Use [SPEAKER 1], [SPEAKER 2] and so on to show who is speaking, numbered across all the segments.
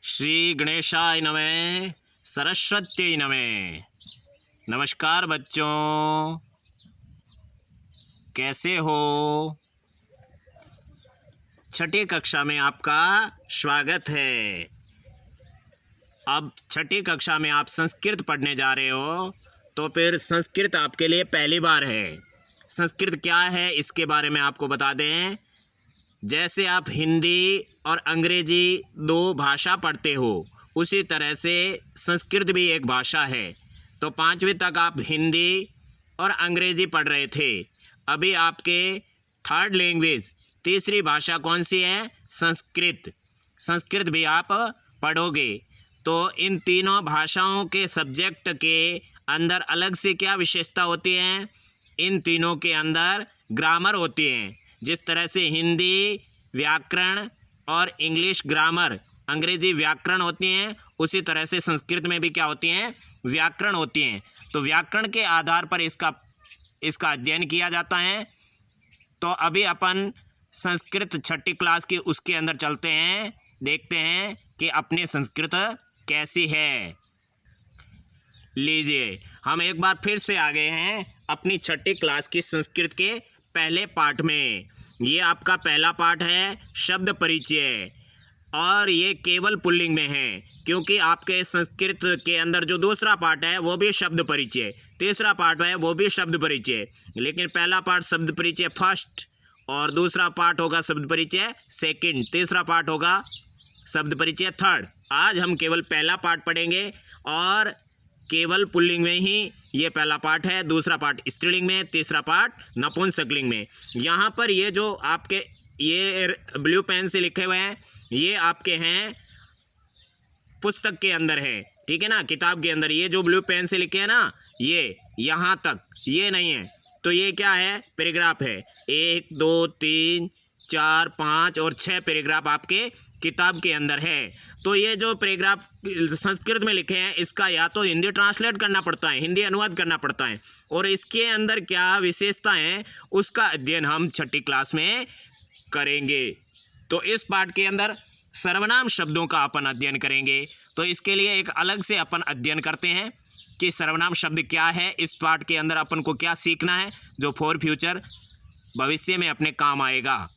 [SPEAKER 1] श्री गणेशाय नमः, सरस्वत्यै नमः। नमस्कार बच्चों, कैसे हो? छठी कक्षा में आपका स्वागत है। अब छठी कक्षा में आप संस्कृत पढ़ने जा रहे हो, तो फिर संस्कृत आपके लिए पहली बार है। संस्कृत क्या है इसके बारे में आपको बता दें। जैसे आप हिंदी और अंग्रेजी दो भाषा पढ़ते हो, उसी तरह से संस्कृत भी एक भाषा है। तो 5वीं तक आप हिंदी और अंग्रेजी पढ़ रहे थे। अभी आपके थर्ड लैंग्वेज, तीसरी भाषा कौन सी है? संस्कृत। संस्कृत भी आप पढ़ोगे। तो इन तीनों भाषाओं के सब्जेक्ट के अंदर अलग से क्या विशेषता होती है? इन तीनों के अंदर ग्रामर होती है। जिस तरह से हिंदी व्याकरण और इंग्लिश ग्रामर, अंग्रेजी व्याकरण होती हैं, उसी तरह से संस्कृत में भी क्या होती हैं? व्याकरण होती हैं। तो व्याकरण के आधार पर इसका अध्ययन किया जाता है। तो अभी अपन संस्कृत छठी क्लास की उसके अंदर चलते हैं, देखते हैं कि अपनी संस्कृत कैसी है। लीजिए, हम एक बार फिर से आ गए हैं अपनी छठी क्लास की संस्कृत के पहले पाठ में। ये आपका पहला पाठ है, शब्द परिचय, और ये केवल पुल्लिंग में है, क्योंकि आपके संस्कृत के अंदर जो दूसरा पाठ है वो भी शब्द परिचय, तीसरा पाठ है वो भी शब्द परिचय, लेकिन पहला पाठ शब्द परिचय फर्स्ट और दूसरा पाठ होगा शब्द परिचय सेकंड, तीसरा पाठ होगा शब्द परिचय थर्ड। आज हम केवल पहला पाठ पढ़ेंगे और केवल पुल्लिंग में ही ये पहला पाठ है, दूसरा पाठ स्त्रीलिंग में, तीसरा पाठ नपुंसकलिंग में। यहाँ पर ये जो आपके ये ब्लू पेन से लिखे हुए हैं, ये आपके हैं पुस्तक के अंदर है, ठीक है ना, किताब के अंदर। ये जो ब्लू पेन से लिखे हैं ना, ये यहाँ तक, ये नहीं है। तो ये क्या है? पैराग्राफ है। 1 2 3 4 5 और 6 पैराग्राफ आपके किताब के अंदर है। तो ये जो पैराग्राफ संस्कृत में लिखे हैं, इसका या तो हिंदी ट्रांसलेट करना पड़ता है, हिंदी अनुवाद करना पड़ता है, और इसके अंदर क्या विशेषता है उसका अध्ययन हम छठी क्लास में करेंगे। तो इस पाठ के अंदर सर्वनाम शब्दों का अपन अध्ययन करेंगे। तो इसके लिए एक अलग से अपन अध्ययन करते हैं कि सर्वनाम शब्द क्या है। इस पाठ के अंदर अपन को क्या सीखना है जो फॉर फ्यूचर भविष्य में अपने काम आएगा।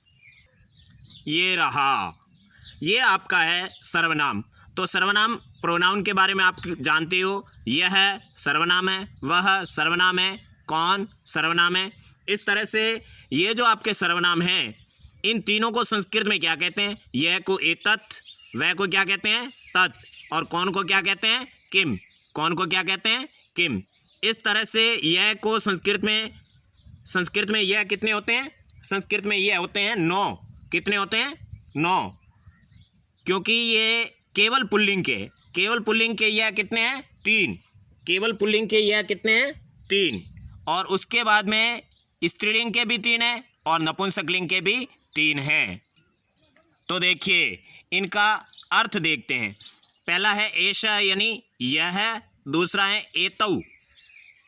[SPEAKER 1] ये रहा, ये आपका है सर्वनाम। तो सर्वनाम प्रोनाउन के बारे में आप जानते हो। यह सर्वनाम है, वह सर्वनाम है, कौन सर्वनाम है। इस तरह से ये जो आपके सर्वनाम हैं, इन तीनों को संस्कृत में क्या कहते हैं? यह को एतत्, वह को क्या कहते हैं? तत्, और कौन को क्या कहते हैं? किम। कौन को क्या कहते हैं? किम। इस तरह से यह को संस्कृत में यह कितने होते हैं? संस्कृत में यह होते हैं 9। कितने होते हैं? 9, क्योंकि ये केवल पुल्लिंग के यह कितने हैं? 3। केवल पुल्लिंग के यह कितने हैं? 3। और उसके बाद में स्त्रीलिंग के भी 3 हैं और नपुंसकलिंग के भी 3 हैं। तो देखिए, इनका अर्थ देखते हैं। पहला है एषा यानी यह, दूसरा है एतौ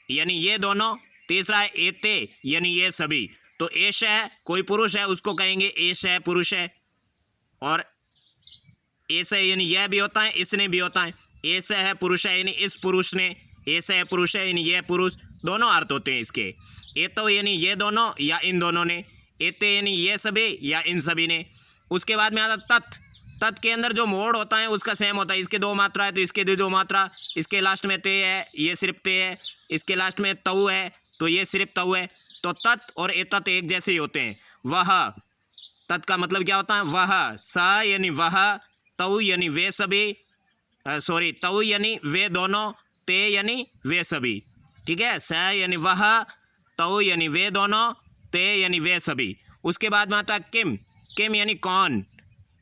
[SPEAKER 1] यानी ये दोनों, तीसरा है एते यानी ये सभी। तो एषा है कोई पुरुष है, उसको कहेंगे एषा है पुरुष है, और ऐसा यानी यह भी होता है, इसने भी होता है। ऐसा है पुरुष है यानी इस पुरुष ने, ऐसा है पुरुष है यानी यह पुरुष। दोनों अर्थ होते हैं इसके। एतो यानी ये दोनों या इन दोनों ने, एते यानी ये सभी या इन सभी ने। उसके बाद में आता तत्। तत् के अंदर जो मोड़ होता है उसका सेम होता है। इसके 2 मात्रा है तो इसके 2 मात्रा, इसके लास्ट में ते है, ये सिर्फ ते है, इसके लास्ट में तऊ है तो ये सिर्फ तऊ है। तो तत् और एतत् एक जैसे ही होते हैं। वह, तत् का मतलब क्या होता है? वह। स यानी वह, तऊ यानी वे सभी, तऊ यानी वे दोनों, ते यानी वे सभी, ठीक है। स यानी वह, तऊ यानी वे दोनों, ते यानी वे सभी। उसके बाद में आता किम। किम यानी कौन।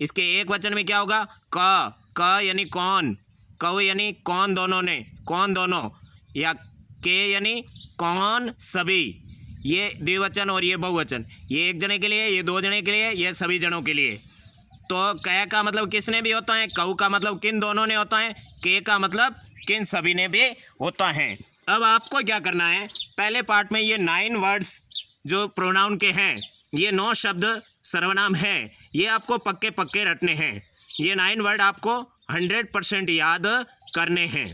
[SPEAKER 1] इसके एक वचन में क्या होगा? क यानी कौन, कऊ यानी कौन दोनों ने, कौन दोनों, या के यानी कौन सभी। ये द्विवचन और ये बहुवचन, ये एक जने के लिए, ये 2 जने के लिए, ये सभी जनों के लिए। तो क का मतलब किसने भी होता है, कऊ का मतलब किन दोनों ने होता है, के का मतलब किन सभी ने भी होता है। अब आपको क्या करना है, पहले पार्ट में ये 9 वर्ड्स जो प्रोनाउन के हैं, ये 9 शब्द सर्वनाम हैं, ये आपको पक्के पक्के रटने हैं। ये 9 वर्ड आपको 100% याद करने हैं।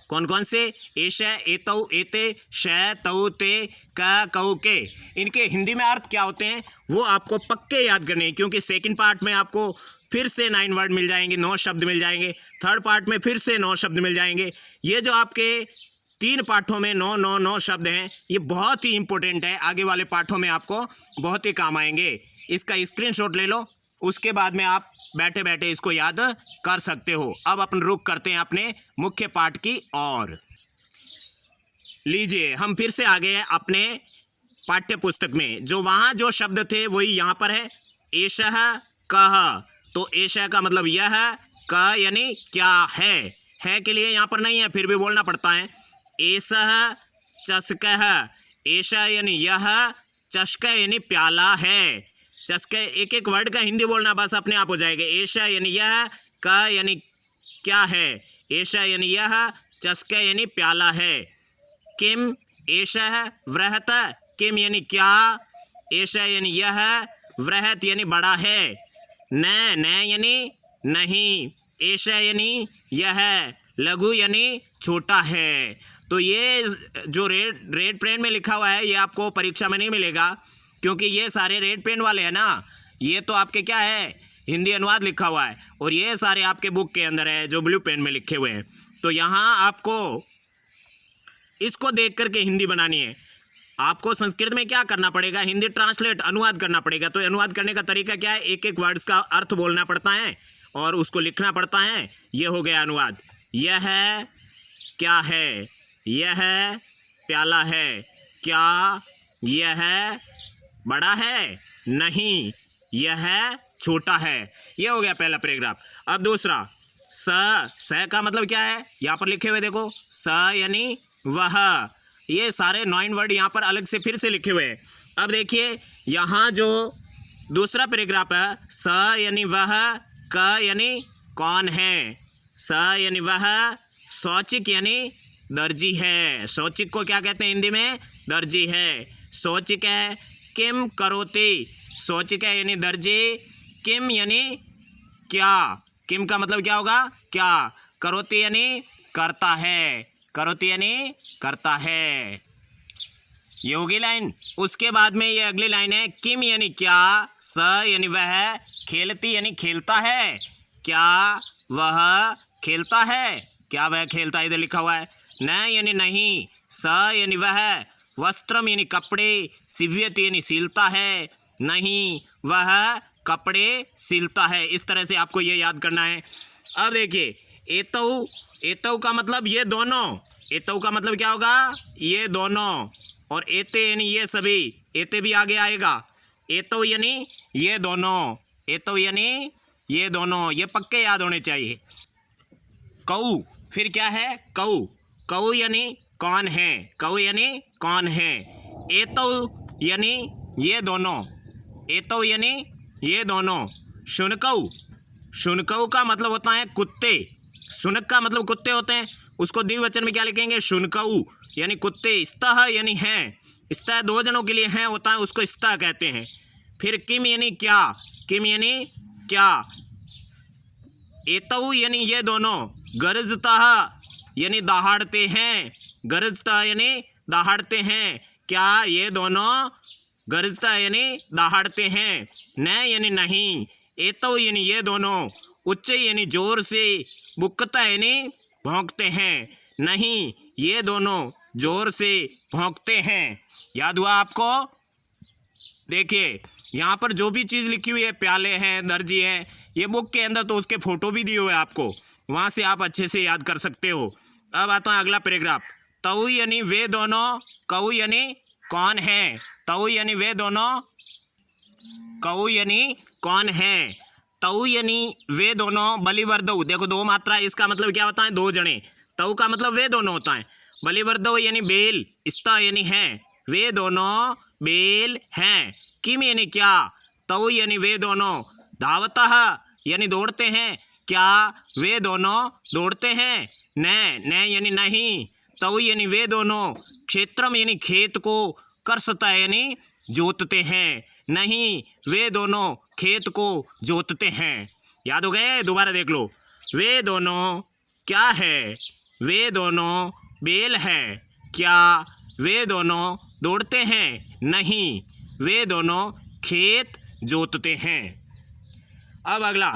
[SPEAKER 1] कौन कौन से? एश, एतौ, एते, श, तौ, ते, क, कौ, के। इनके हिंदी में अर्थ क्या होते हैं वो आपको पक्के याद करने हैं, क्योंकि सेकंड पार्ट में आपको फिर से 9 वर्ड मिल जाएंगे, 9 शब्द मिल जाएंगे। थर्ड पार्ट में फिर से 9 शब्द मिल जाएंगे। ये जो आपके 3 पाठों में 9 शब्द हैं, ये बहुत ही इंपॉर्टेंट है, आगे वाले पाठों में आपको बहुत ही काम आएंगे। इसका स्क्रीनशॉट ले लो, उसके बाद में आप बैठे बैठे इसको याद कर सकते हो। अब अपन रुक करते हैं अपने मुख्य पाठ की ओर। लीजिए, हम फिर से आ गए हैं अपने पाठ्य पुस्तक में। जो वहाँ जो शब्द थे वही यहाँ पर है। एषः कः, तो एषः का मतलब यह, क यानी क्या है के लिए यहाँ पर नहीं है, फिर भी बोलना पड़ता है। एषः चषकः, एषः यानी यह, चषक यानी प्याला है। चषक एक एक वर्ड का हिंदी बोलना बस अपने आप हो जाएगा। एषः यानी यह, क यानी क्या है, एषः यानी यह, चषक यानी प्याला है। किम एषः वृहत, किम यानी क्या, एषः यानी यह, वृहत यानी बड़ा है। न यानी नहीं, एषः यानी यह, लघु यानी छोटा है। तो ये जो रेड पेन में लिखा हुआ है ये आपको परीक्षा में नहीं मिलेगा, क्योंकि ये सारे रेड पेन वाले हैं ना, ये तो आपके क्या है, हिंदी अनुवाद लिखा हुआ है, और ये सारे आपके बुक के अंदर है जो ब्लू पेन में लिखे हुए हैं। तो यहाँ आपको इसको देख करके हिंदी बनानी है। आपको संस्कृत में क्या करना पड़ेगा, हिंदी ट्रांसलेट, अनुवाद करना पड़ेगा। तो अनुवाद करने का तरीका क्या है, एक एक वर्ड्स का अर्थ बोलना पड़ता है और उसको लिखना पड़ता है। ये हो गया अनुवाद। यह क्या है, यह प्याला है। क्या यह बड़ा है, नहीं यह छोटा है। यह हो गया पहला पैराग्राफ। अब दूसरा, स का मतलब क्या है, यहाँ पर लिखे हुए देखो, स यानी वह। ये सारे 9 वर्ड यहाँ पर अलग से फिर से लिखे हुए हैं। अब देखिए यहाँ जो दूसरा पैराग्राफ है, स यानी वह, क यानी कौन है, स यानी वह, शौचिक यानी दर्जी है। शौचिक को क्या कहते हैं हिंदी में, दर्जी है। शौचिक है। किम करोति, शौचिक है यानी दर्जी, किम यानी क्या, किम का मतलब क्या होगा, क्या। करोति यानी करता है, करोति यानी करता है। ये होगी लाइन। उसके बाद में ये अगली लाइन है, किम यानी क्या, स यानी वह, खेलती यानी खेलता है, क्या वह खेलता है, क्या वह खेलता है, इधर लिखा हुआ है। न यानी नहीं, स यानी वह, वस्त्रम यानी कपड़े, सिव्यति यानी सिलता है, नहीं वह कपड़े सिलता है। इस तरह से आपको ये याद करना है। अब देखिए, एतौ, एतौ का मतलब ये दोनों, एतौ का मतलब क्या होगा, ये दोनों, और एते यानी ये सभी, एते भी आगे आएगा। एतौ यानी ये दोनों, एतौ यानी ये दोनों, ये पक्के याद होने चाहिए। कौ, फिर क्या है, कौ, कौ यानी कौन है, कौ यानी कौन है। एतौ यानी ये दोनों, एतौ यानी ये दोनों। शुनकौ, शुनकौ का मतलब होता है कुत्ते, शुनक का मतलब कुत्ते होते हैं, उसको द्विवचन में क्या लिखेंगे, शुनकौ यानी कुत्ते। स्तः यानी है, स्तः 2 जनों के लिए है होता है, उसको स्तः कहते हैं। फिर किम यानी क्या, किम यानी क्या। एतौ यानी ये दोनों। गरजतः यानी दहाड़ते हैं, गरजतः यानी दहाड़ते हैं, क्या ये दोनों गरजतः यानी दहाड़ते हैं। न यानी नहीं, एतौ यानी ये दोनों, उच्च यानी जोर से, बुक्कता यानी भौंकते हैं, नहीं ये दोनों जोर से भौंकते हैं। याद हुआ आपको। देखिए यहाँ पर जो भी चीज़ लिखी हुई है, प्याले हैं, दर्जी हैं, ये बुक के अंदर तो उसके फ़ोटो भी दिए हुए हैं आपको, वहाँ से आप अच्छे से याद कर सकते हो। अब आता है अगला पैराग्राफ। तऊ यानी वे दोनों, कऊ यानी कौन है, तऊ यानी वे दोनों, कऊ यानी कौन है। तऊ यानी वे दोनों, बलिवर्दऊ, देखो 2 मात्रा, इसका मतलब क्या होता है, 2 जने। तऊ का मतलब वे दोनों होता है। बलिवर्दऊ यानी बेल, स्ता यानी है, वे दोनों बेल हैं। किम यानी क्या, तऊ यानी वे दोनों। धावतः यानी दौड़ते हैं, क्या वे दोनों दौड़ते हैं। न यानी नहीं, तऊ यानी वे दोनों। क्षेत्रम यानी खेत को, कर्षता यानी जोतते हैं, नहीं वे दोनों खेत को जोतते हैं। याद हो गए, दोबारा देख लो। वे दोनों क्या है? वे दोनों बैल है। क्या वे दोनों दौड़ते हैं? नहीं, वे दोनों खेत जोतते हैं। अब अगला,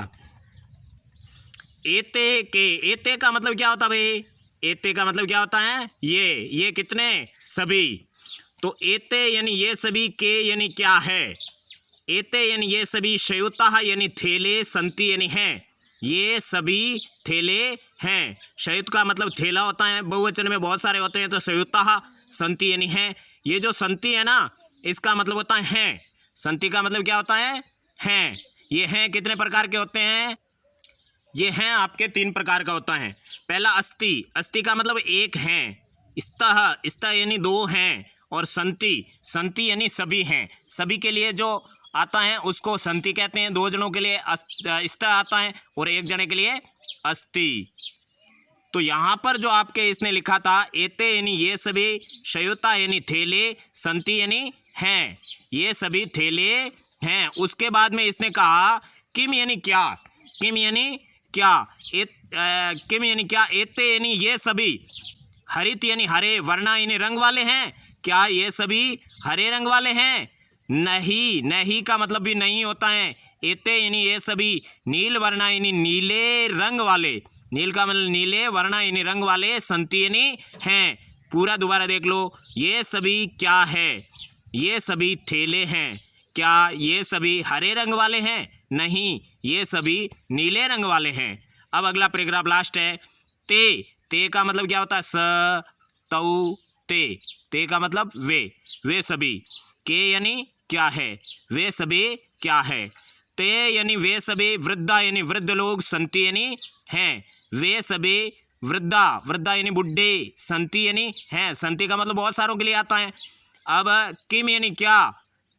[SPEAKER 1] एते के। एते का मतलब क्या होता है भाई? एते का मतलब क्या होता है? ये कितने? सभी। तो एते यानी ये सभी, के यानी क्या है? एते यानी ये सभी, संयुक्तः यानी थैले, संति यानी हैं। ये सभी थैले हैं। संयुक्त का मतलब थैला होता है, बहुवचन में बहुत सारे होते हैं, तो संयुक्तः, संति यानी हैं। ये जो संति है ना, इसका मतलब होता है हैं। संति का मतलब क्या होता है? हैं। ये हैं कितने प्रकार के होते हैं? ये हैं आपके 3 प्रकार का होता है। पहला अस्ति। अस्ति का मतलब एक हैं। स्तः, स्तः यानी 2 हैं। और संति, संति यानी सभी हैं। सभी के लिए जो आता है उसको संति कहते हैं। 2 जनों के लिए स्तः आता है और 1 जने के लिए अस्ति। तो यहाँ पर जो आपके इसने लिखा था, एते यानी ये सभी, संयुक्ता यानी थैले, संति यानी हैं। ये सभी थैले हैं। उसके बाद में इसने कहा किम यानी क्या? किम यानी क्या? किम यानी क्या? एते यानी ये सभी, हरित यानी हरे, वर्णा यानी रंग वाले हैं। क्या ये सभी हरे रंग वाले हैं? नहीं, नहीं का मतलब भी नहीं होता है। एते यानी ये सभी, नील वर्णा यानी नीले रंग वाले। नील का मतलब नीले, वर्णा यानी रंग वाले, संति यानी हैं। पूरा दोबारा देख लो। ये सभी क्या है? ये सभी थैले हैं। क्या ये सभी हरे रंग वाले हैं? नहीं, ये सभी नीले रंग वाले हैं। अब अगला पैराग्राफ लास्ट है। ते। ते का मतलब क्या होता है? स, तौ, ते। ते का मतलब वे सभी। के यानी क्या है? वे सभी क्या है? ते यानी वे सभी, वृद्धा यानी वृद्ध लोग, संति यानी हैं। वे सभी वृद्धा, वृद्धा यानी बुढ़े, संति यानी हैं। संति का मतलब बहुत सारों के लिए आता है। अब किम यानी क्या?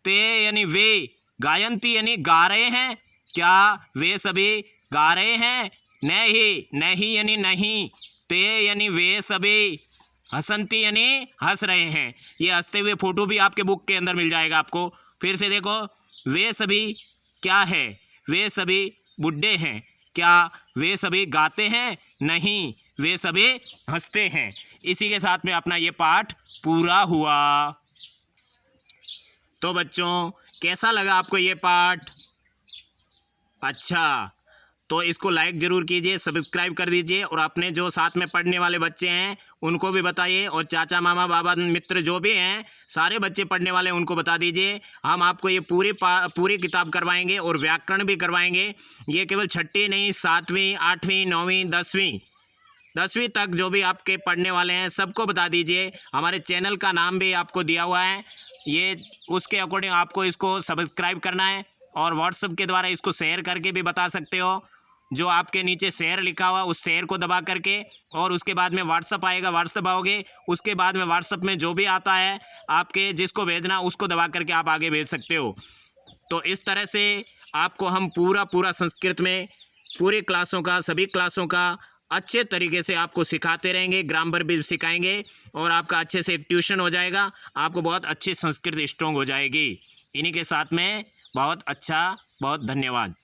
[SPEAKER 1] ते यानी वे, गायंती यानी गा रहे हैं। क्या वे सभी गा रहे हैं? नहीं, नहीं यानी नहीं। ते यानी वे सभी, हसंती यानी हंस रहे हैं। ये हंसते हुए फोटो भी आपके बुक के अंदर मिल जाएगा आपको। फिर से देखो, वे सभी क्या है? वे सभी बुढ़े हैं। क्या वे सभी गाते हैं? नहीं, वे सभी हंसते हैं। इसी के साथ में अपना ये पाठ पूरा हुआ। तो बच्चों, कैसा लगा आपको ये पाठ? अच्छा, तो इसको लाइक ज़रूर कीजिए, सब्सक्राइब कर दीजिए, और अपने जो साथ में पढ़ने वाले बच्चे हैं उनको भी बताइए, और चाचा, मामा, बाबा, मित्र जो भी हैं, सारे बच्चे पढ़ने वाले उनको बता दीजिए। हम आपको ये पूरी किताब करवाएंगे और व्याकरण भी करवाएंगे। ये केवल 6ठी नहीं, 7वीं, 8वीं, 9वीं, 10वीं तक जो भी आपके पढ़ने वाले हैं सबको बता दीजिए। हमारे चैनल का नाम भी आपको दिया हुआ है, ये उसके अकॉर्डिंग आपको इसको सब्सक्राइब करना है, और व्हाट्सएप के द्वारा इसको शेयर करके भी बता सकते हो। जो आपके नीचे शेयर लिखा हुआ, उस शेयर को दबा करके, और उसके बाद में व्हाट्सएप आएगा, व्हाट्सएप दबाओगे, उसके बाद में व्हाट्सएप में जो भी आता है आपके, जिसको भेजना उसको दबा करके आप आगे भेज सकते हो। तो इस तरह से आपको हम पूरा संस्कृत में पूरी क्लासों का, सभी क्लासों का अच्छे तरीके से आपको सिखाते रहेंगे। ग्रामर भी सिखाएंगे, और आपका अच्छे से एक ट्यूशन हो जाएगा। आपको बहुत अच्छी संस्कृत स्ट्रॉन्ग हो जाएगी। इन्हीं के साथ में बहुत अच्छा, बहुत धन्यवाद।